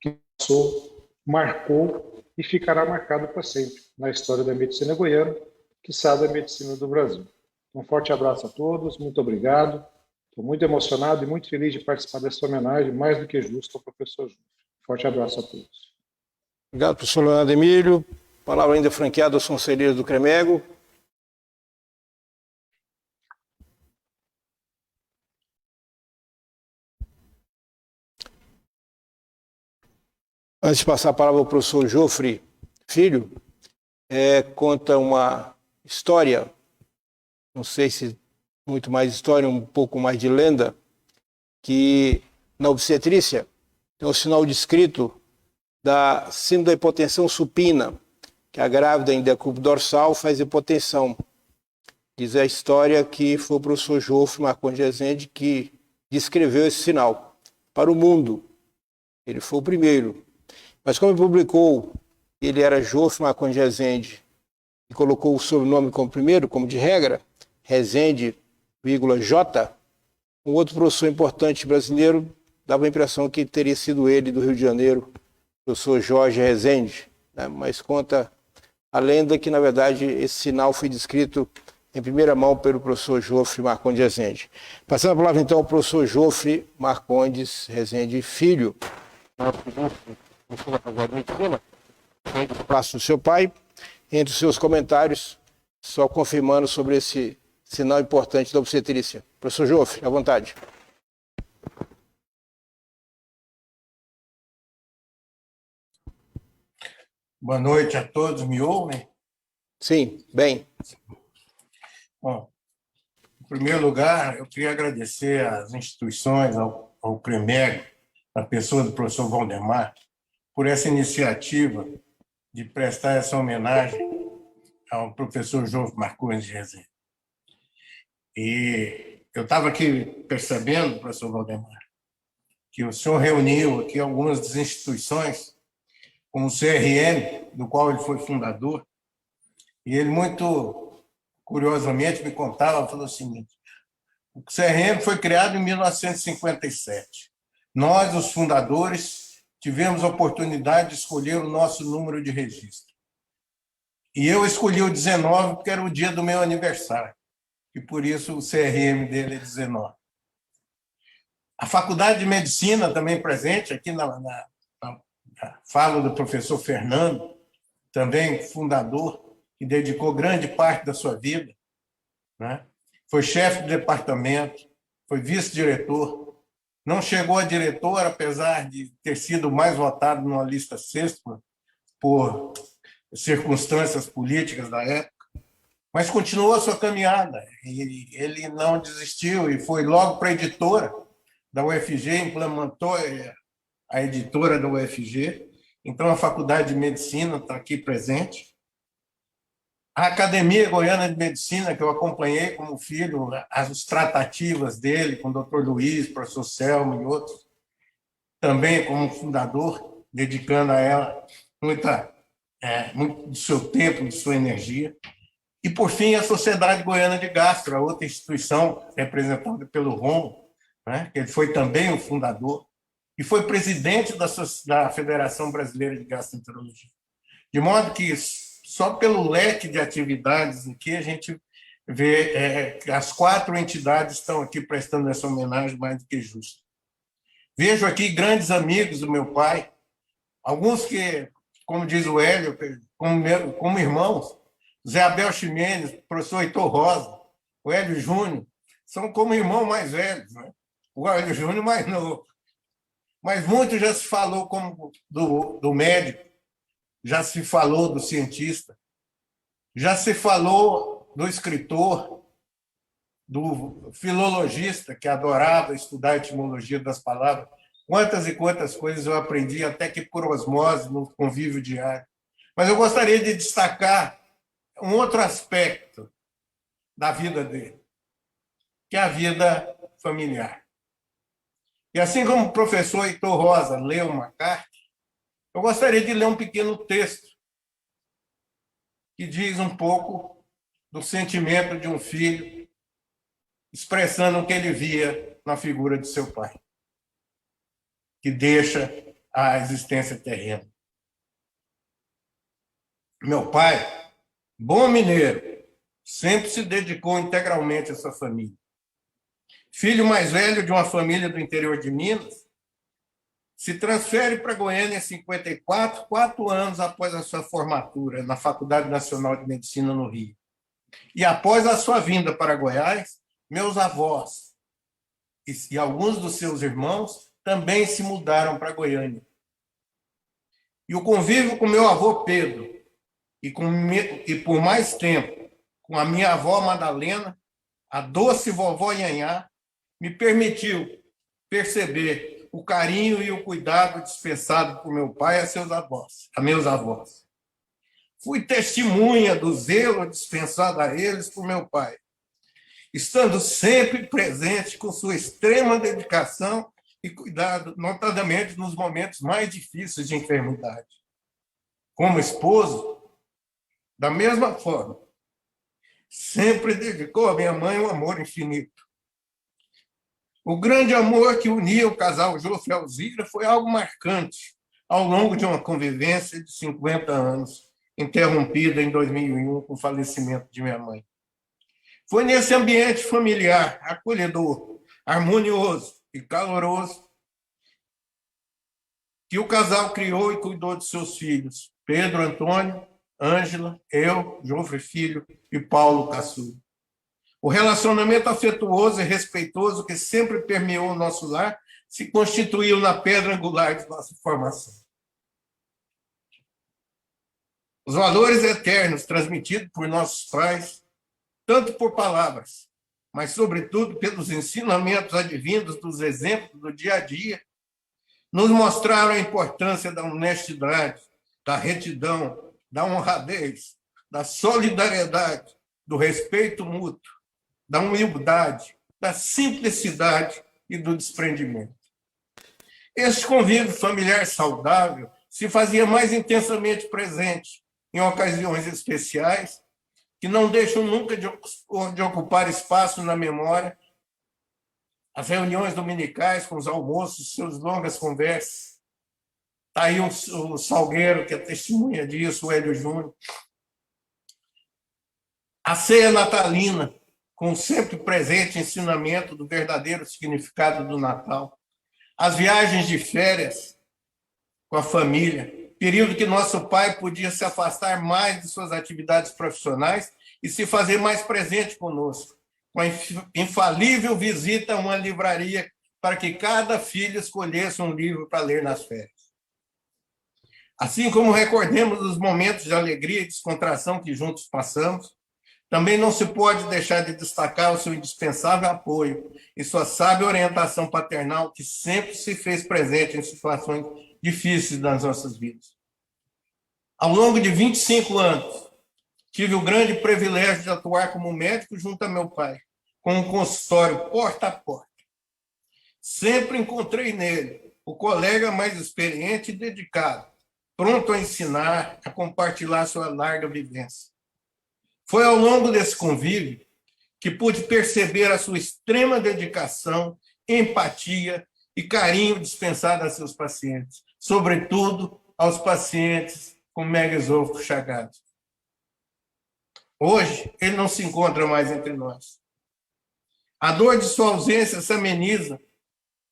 que passou, marcou e ficará marcado para sempre na história da medicina goiana, quiçá da medicina do Brasil. Um forte abraço a todos, muito obrigado. Estou muito emocionado e muito feliz de participar dessa homenagem, mais do que justa, ao professor Júnior. Forte abraço a todos. Obrigado, professor Leonardo Emílio. Palavra ainda franqueada aos conselheiros do CREMEGO. Antes de passar a palavra ao professor Joffre Filho, conta uma história, não sei se muito mais história, um pouco mais de lenda, que na obstetrícia tem um sinal descrito da síndrome da hipotensão supina, que a grávida em decúbito dorsal faz hipotensão. Diz a história que foi o professor Joffre Marcondes de Rezende que descreveu esse sinal para o mundo. Ele foi o primeiro. Mas como ele publicou, ele era Joffre Marcondes de Rezende e colocou o sobrenome como primeiro, como de regra, Rezende, J, um outro professor importante brasileiro dava a impressão que teria sido ele do Rio de Janeiro, o professor Jorge Rezende, né? Mas conta a lenda que, na verdade, esse sinal foi descrito em primeira mão pelo professor Joffre Marcondes de Rezende. Passando a palavra, então, ao professor Joffre Marcondes Rezende Filho. O passo do seu pai, entre os seus comentários, só confirmando sobre esse sinal importante da obstetrícia. Professor Joffre, à vontade. Boa noite a todos, me ouvem? Sim, bem. Bom, em primeiro lugar, eu queria agradecer às instituições, ao CREMEGO, a pessoa do professor Valdemar, por essa iniciativa de prestar essa homenagem ao professor Joffre Marcondes de Rezende. E eu estava aqui percebendo, professor Valdemar, que o senhor reuniu aqui algumas das instituições, como o CRM, do qual ele foi fundador, e ele muito curiosamente me contava, falou o seguinte: o CRM foi criado em 1957. Nós, os fundadores, tivemos a oportunidade de escolher o nosso número de registro. E eu escolhi o 19 porque era o dia do meu aniversário, e por isso o CRM dele é 19. A Faculdade de Medicina também presente, aqui na fala do professor Fernando, também fundador, que dedicou grande parte da sua vida, né? Foi chefe de departamento, foi vice-diretor, não chegou a diretor, apesar de ter sido mais votado numa lista sexta por circunstâncias políticas da época, mas continuou a sua caminhada. Ele não desistiu e foi logo para a editora da UFG, implementou a editora da UFG. Então, a Faculdade de Medicina está aqui presente. A Academia Goiana de Medicina, que eu acompanhei como filho, as tratativas dele com o Dr. Luiz, o professor Selma e outros, também como fundador, dedicando a ela muito do seu tempo, de sua energia. E, por fim, a Sociedade Goiana de Gastro, a outra instituição representada pelo Romo, né, que ele foi também o fundador, e foi presidente da Federação Brasileira de Gastroenterologia. De modo que, só pelo leque de atividades aqui, a gente vê que as 4 entidades estão aqui prestando essa homenagem mais do que justa. Vejo aqui grandes amigos do meu pai, alguns que, como diz o Hélio, como irmãos, Zé Abel Ximenes, professor Heitor Rosa, o Hélio Júnior, são como irmãos mais velhos, né? O Hélio Júnior mais novo. Mas muito já se falou como do médico, já se falou do cientista, já se falou do escritor, do filologista, que adorava estudar a etimologia das palavras. Quantas e quantas coisas eu aprendi, até que por osmose, no convívio diário. Mas eu gostaria de destacar um outro aspecto da vida dele, que é a vida familiar. E assim como o professor Heitor Rosa leu uma carta, eu gostaria de ler um pequeno texto que diz um pouco do sentimento de um filho expressando o que ele via na figura de seu pai, que deixa a existência terrena. Meu pai, bom mineiro, sempre se dedicou integralmente à sua família. Filho mais velho de uma família do interior de Minas, se transfere para Goiânia em 54, 4 anos após a sua formatura na Faculdade Nacional de Medicina no Rio. E após a sua vinda para Goiás, meus avós e alguns dos seus irmãos também se mudaram para Goiânia. E o convívio com meu avô Pedro e por mais tempo com a minha avó Madalena, a doce vovó Ianhá, me permitiu perceber o carinho e o cuidado dispensado por meu pai a meus avós. Fui testemunha do zelo dispensado a eles por meu pai, estando sempre presente com sua extrema dedicação e cuidado, notadamente nos momentos mais difíceis de enfermidade. Como esposo, da mesma forma, sempre dedicou à minha mãe um amor infinito. O grande amor que unia o casal Jofre e Alzira foi algo marcante ao longo de uma convivência de 50 anos, interrompida em 2001 com o falecimento de minha mãe. Foi nesse ambiente familiar, acolhedor, harmonioso e caloroso que o casal criou e cuidou de seus filhos, Pedro Antônio, Ângela, eu, Jofre Filho e Paulo Caçula. O relacionamento afetuoso e respeitoso que sempre permeou o nosso lar se constituiu na pedra angular de nossa formação. Os valores eternos transmitidos por nossos pais, tanto por palavras, mas, sobretudo, pelos ensinamentos advindos dos exemplos do dia a dia, nos mostraram a importância da honestidade, da retidão, da honradez, da solidariedade, do respeito mútuo, da humildade, da simplicidade e do desprendimento. Este convívio familiar saudável se fazia mais intensamente presente em ocasiões especiais que não deixam nunca de ocupar espaço na memória, as reuniões dominicais com os almoços, suas longas conversas. Está aí o Salgueiro, que é testemunha disso, o Hélio Júnior. A ceia natalina, com o sempre presente ensinamento do verdadeiro significado do Natal. As viagens de férias com a família, período que nosso pai podia se afastar mais de suas atividades profissionais e se fazer mais presente conosco, com a infalível visita a uma livraria para que cada filho escolhesse um livro para ler nas férias. Assim como recordemos os momentos de alegria e descontração que juntos passamos, também não se pode deixar de destacar o seu indispensável apoio e sua sábia orientação paternal, que sempre se fez presente em situações difíceis das nossas vidas. Ao longo de 25 anos, tive o grande privilégio de atuar como médico junto a meu pai, com um consultório porta a porta. Sempre encontrei nele o colega mais experiente e dedicado, pronto a ensinar, a compartilhar sua larga vivência. Foi ao longo desse convívio que pude perceber a sua extrema dedicação, empatia e carinho dispensado a seus pacientes, sobretudo aos pacientes com megaesôfago chagado. Hoje, ele não se encontra mais entre nós. A dor de sua ausência se ameniza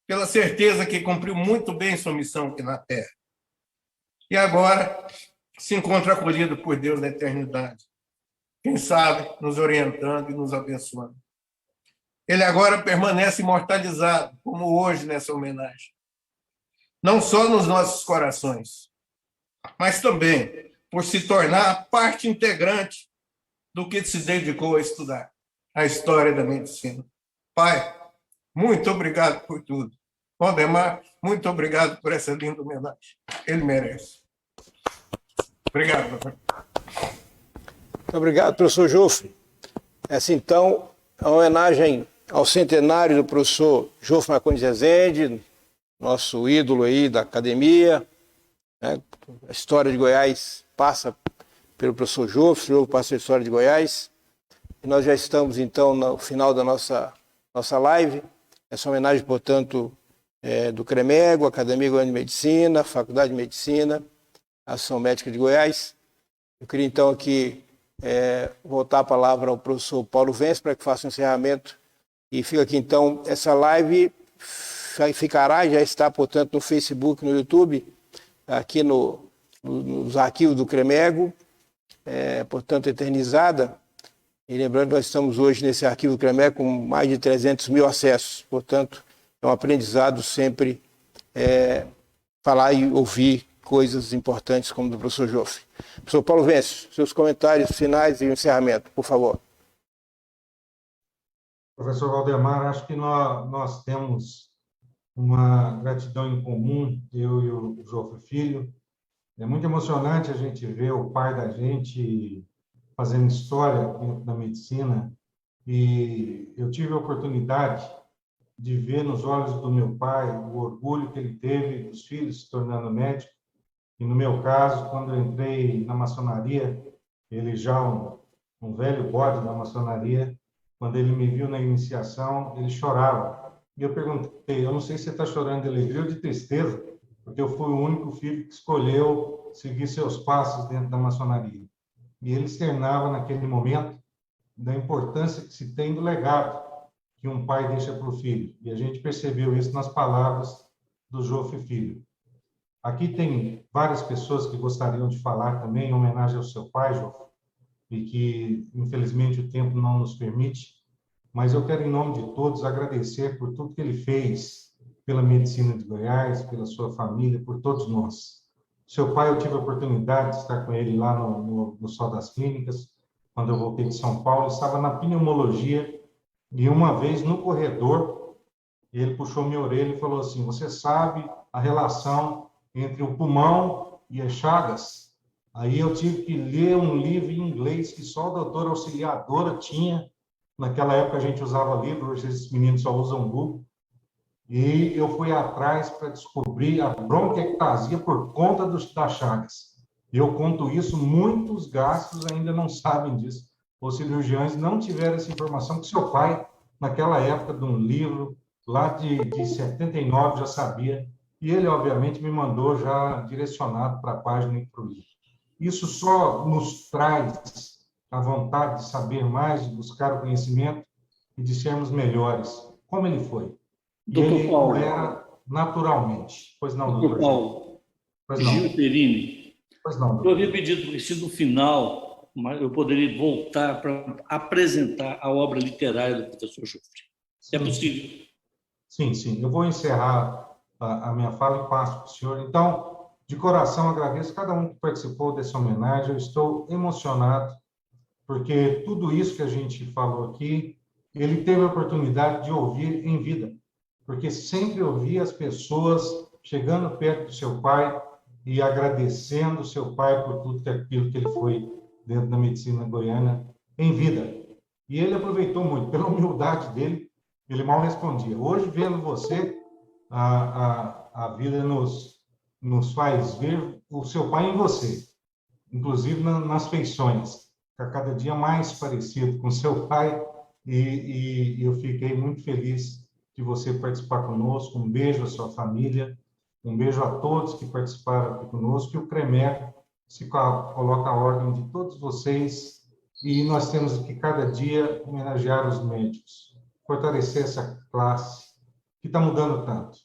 pela certeza que cumpriu muito bem sua missão aqui na Terra. E agora se encontra acolhido por Deus na eternidade. Quem sabe, nos orientando e nos abençoando. Ele agora permanece imortalizado, como hoje nessa homenagem. Não só nos nossos corações, mas também por se tornar parte integrante do que se dedicou a estudar, a história da medicina. Pai, muito obrigado por tudo. Valdemar, muito obrigado por essa linda homenagem. Ele merece. Obrigado, professor. Muito obrigado, professor Jofre. Essa, então, é uma homenagem ao centenário do professor Jofre Marcondes Rezende, nosso ídolo aí da academia. Né? A história de Goiás passa pelo professor Jofre, o Jofre passa a história de Goiás. E nós já estamos, então, no final da nossa live. Essa homenagem, portanto, do CREMEGO, Academia Goiana de Medicina, Faculdade de Medicina, Ação Médica de Goiás. Eu queria, então, aqui voltar a palavra ao professor Paulo Vence para que faça o encerramento. E fica aqui, então, essa live ficará, já está, portanto, no Facebook, no YouTube, aqui nos arquivos do CREMEGO, portanto, eternizada. E lembrando que nós estamos hoje nesse arquivo do CREMEGO com mais de 300 mil acessos. Portanto, é um aprendizado sempre falar e ouvir coisas importantes como do professor Jofre. Professor Paulo Vence, seus comentários finais e o encerramento, por favor. Professor Valdemar, acho que nós temos uma gratidão em comum, eu e o Jofre Filho. É muito emocionante a gente ver o pai da gente fazendo história dentro da medicina, e eu tive a oportunidade de ver nos olhos do meu pai o orgulho que ele teve dos filhos se tornando médico. E no meu caso, quando eu entrei na maçonaria, ele já um velho bode da maçonaria, quando ele me viu na iniciação, ele chorava. E eu perguntei, eu não sei se você está chorando de alegria ou de tristeza, porque eu fui o único filho que escolheu seguir seus passos dentro da maçonaria. E ele externava naquele momento da importância que se tem do legado que um pai deixa para o filho. E a gente percebeu isso nas palavras do Jofre Filho. Aqui tem várias pessoas que gostariam de falar também em homenagem ao seu pai, Jofre, e que, infelizmente, o tempo não nos permite, mas eu quero, em nome de todos, agradecer por tudo que ele fez pela medicina de Goiás, pela sua família, por todos nós. Seu pai, eu tive a oportunidade de estar com ele lá no Sol das Clínicas, quando eu voltei de São Paulo, estava na pneumologia, e uma vez no corredor, ele puxou minha orelha e falou assim, você sabe a relação entre o pulmão e as chagas? Aí eu tive que ler um livro em inglês que só a doutora auxiliadora tinha. Naquela época a gente usava livro, hoje esses meninos só usam Google. E eu fui atrás para descobrir a bronquiectasia por conta das chagas. Eu conto isso, muitos gastos ainda não sabem disso. Os cirurgiões não tiveram essa informação, que seu pai, naquela época de um livro, lá de 79, já sabia. E ele, obviamente, me mandou já direcionado para a página e para o livro. Isso só nos traz a vontade de saber mais, de buscar o conhecimento e de sermos melhores. Como ele foi? E ele era naturalmente. Pois não, doutor Paulo. Gil Perini, Pois não. eu havia pedido que, se no final, eu poderia voltar para apresentar a obra literária do professor Joffre. É possível? Sim, sim. Eu vou encerrar a minha fala e passo para o senhor. Então, de coração, agradeço cada um que participou dessa homenagem. Eu estou emocionado, porque tudo isso que a gente falou aqui, ele teve a oportunidade de ouvir em vida, porque sempre ouvia as pessoas chegando perto do seu pai e agradecendo o seu pai por tudo aquilo que ele foi dentro da medicina goiana em vida. E ele aproveitou muito, pela humildade dele, ele mal respondia. Hoje, vendo você, a vida nos faz ver o seu pai em você, inclusive nas feições. Fica cada dia mais parecido com seu pai, e eu fiquei muito feliz de você participar conosco. Um beijo à sua família, um beijo a todos que participaram aqui conosco, e o CREMER se coloca à ordem de todos vocês, e nós temos que cada dia homenagear os médicos, fortalecer essa classe que está mudando tanto.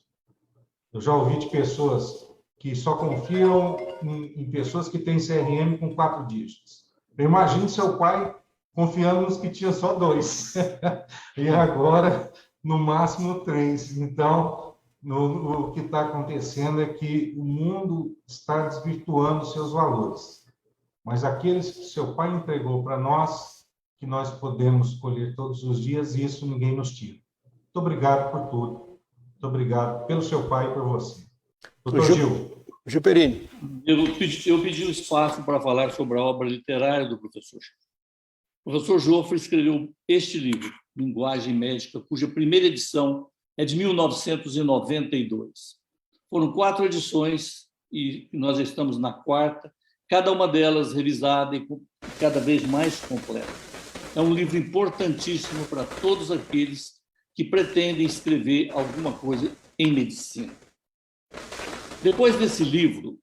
Eu já ouvi de pessoas que só confiam em pessoas que têm CRM com 4 dígitos. Eu imagino seu pai confiando nos que tinha só 2. E agora, no máximo, 3. Então, o que está acontecendo é que o mundo está desvirtuando seus valores. Mas aqueles que seu pai entregou para nós, que nós podemos colher todos os dias, e isso ninguém nos tira. Muito obrigado por tudo. Muito obrigado pelo seu pai e por você. Doutor Gil. Gil Perini. Eu pedi um espaço para falar sobre a obra literária do professor Joffre. O professor Joffre escreveu este livro, Linguagem Médica, cuja primeira edição é de 1992. Foram 4 edições e nós estamos na 4ª, cada uma delas revisada e cada vez mais completa. É um livro importantíssimo para todos aqueles que pretendem escrever alguma coisa em medicina. Depois desse livro,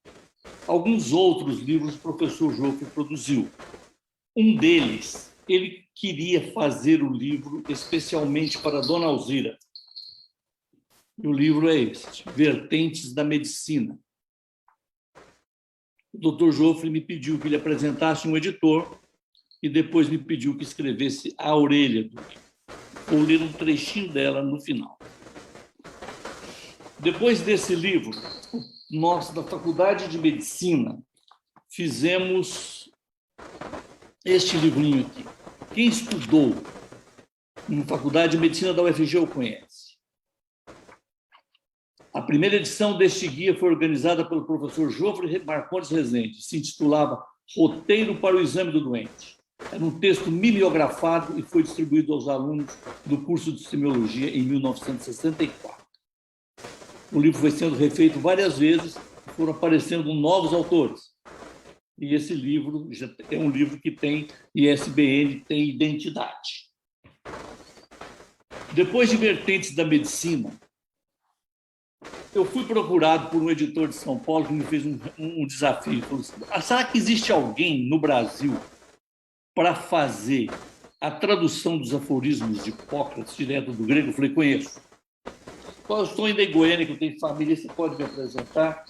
alguns outros livros o professor Joffre produziu. Um deles, ele queria fazer o livro especialmente para Dona Alzira. E o livro é este, Vertentes da Medicina. O doutor Joffre me pediu que ele apresentasse um editor e depois me pediu que escrevesse a orelha do livro. Vou ler um trechinho dela no final. Depois desse livro, nós, da Faculdade de Medicina, fizemos este livrinho aqui. Quem estudou na Faculdade de Medicina da UFG o conhece. A primeira edição deste guia foi organizada pelo professor Joffre Marcondes Rezende. Se intitulava Roteiro para o Exame do Doente. Era um texto mimeografado e foi distribuído aos alunos do curso de Semiologia em 1964. O livro foi sendo refeito várias vezes, foram aparecendo novos autores. E esse livro já é um livro que tem ISBN, tem identidade. Depois de Vertentes da Medicina, eu fui procurado por um editor de São Paulo que me fez um desafio. Falou assim, será que existe alguém no Brasil para fazer a tradução dos aforismos de Hipócrates direto do grego? Eu falei, conheço. Eu estou ainda em Goiânia, que eu tenho família, você pode me apresentar?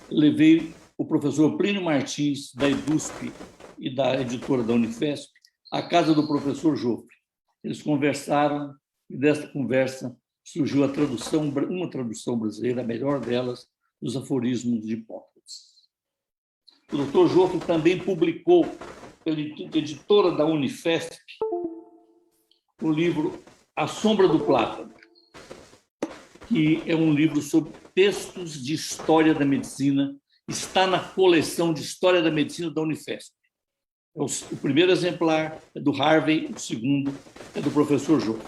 Eu levei o professor Plínio Martins, da EDUSP e da editora da Unifesp, à casa do professor Joffre. Eles conversaram e dessa conversa surgiu uma tradução brasileira, a melhor delas, dos aforismos de Hipócrates. O doutor Joffre também publicou, pela editora da Unifesp, o livro A Sombra do Plátano, que é um livro sobre textos de história da medicina, está na coleção de História da Medicina da Unifesp. O primeiro exemplar é do Harvey, o segundo é do professor Joffre.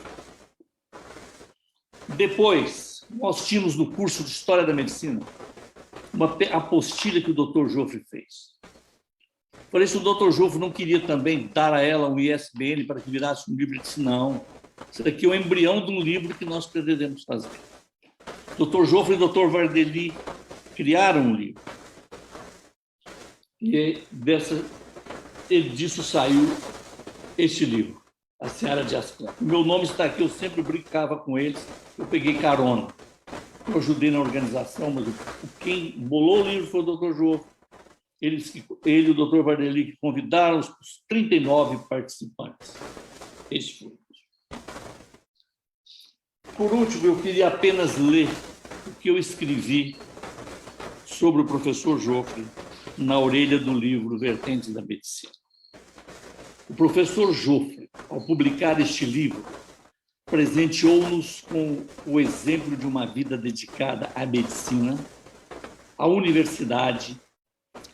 Depois, nós tínhamos no curso de História da Medicina uma apostilha que o Dr. Joffre fez. Falei, se o Dr. Joffre não queria também dar a ela um ISBN para que virasse um livro, ele disse, não, isso daqui é o embrião de um livro que nós pretendemos fazer. Dr. Joffre e Dr. Vardeli criaram um livro. E disso saiu este livro, A Seara de Asclepios. O meu nome está aqui, eu sempre brincava com eles, eu peguei carona. Eu ajudei na organização, mas quem bolou o livro foi o Dr. Jofre. Ele e o Dr. Vardelli que convidaram os 39 participantes. Esse foi. Por último, eu queria apenas ler o que eu escrevi sobre o professor Jofre na orelha do livro Vertentes da Medicina. O professor Jofre, ao publicar este livro, presenteou-nos com o exemplo de uma vida dedicada à medicina, à universidade,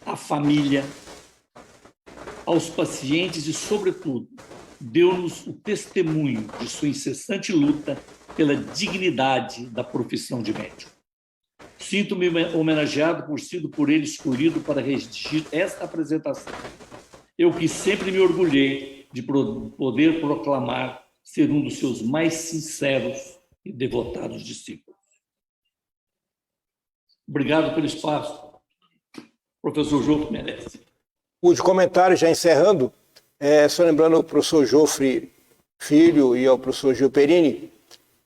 à família, aos pacientes e, sobretudo, deu-nos o testemunho de sua incessante luta pela dignidade da profissão de médico. Sinto-me homenageado por sido por ele escolhido para redigir esta apresentação. Eu que sempre me orgulhei de poder proclamar ser um dos seus mais sinceros e devotados discípulos. Obrigado pelo espaço. O professor Jofre merece. Os comentários, já encerrando, só lembrando ao professor Jofre Filho e ao professor Gil Perini,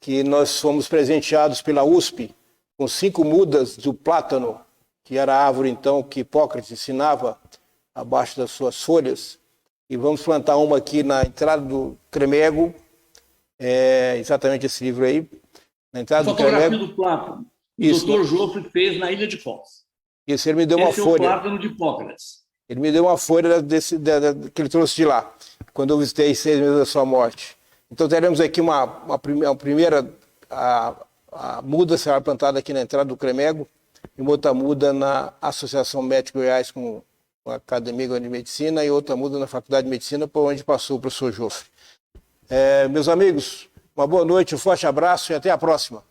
que nós fomos presenteados pela USP com 5 mudas do plátano, que era a árvore, então, que Hipócrates ensinava abaixo das suas folhas. E vamos plantar uma aqui na entrada do Cremego, exatamente esse livro aí. Na entrada do Cremego. Do plátano. O Isso, Dr. Jofre fez na Ilha de Foz. Isso, ele me deu uma Esse folha. É o plátano de Hipócrates. Ele me deu uma folha que ele trouxe de lá, quando eu visitei 6 meses da sua morte. Então teremos aqui uma primeira, a muda será plantada aqui na entrada do Cremego, e uma outra muda na Associação Médica Goiás com a Academia de Medicina, e outra muda na Faculdade de Medicina, por onde passou o professor Jofre. Meus amigos, uma boa noite, um forte abraço e até a próxima.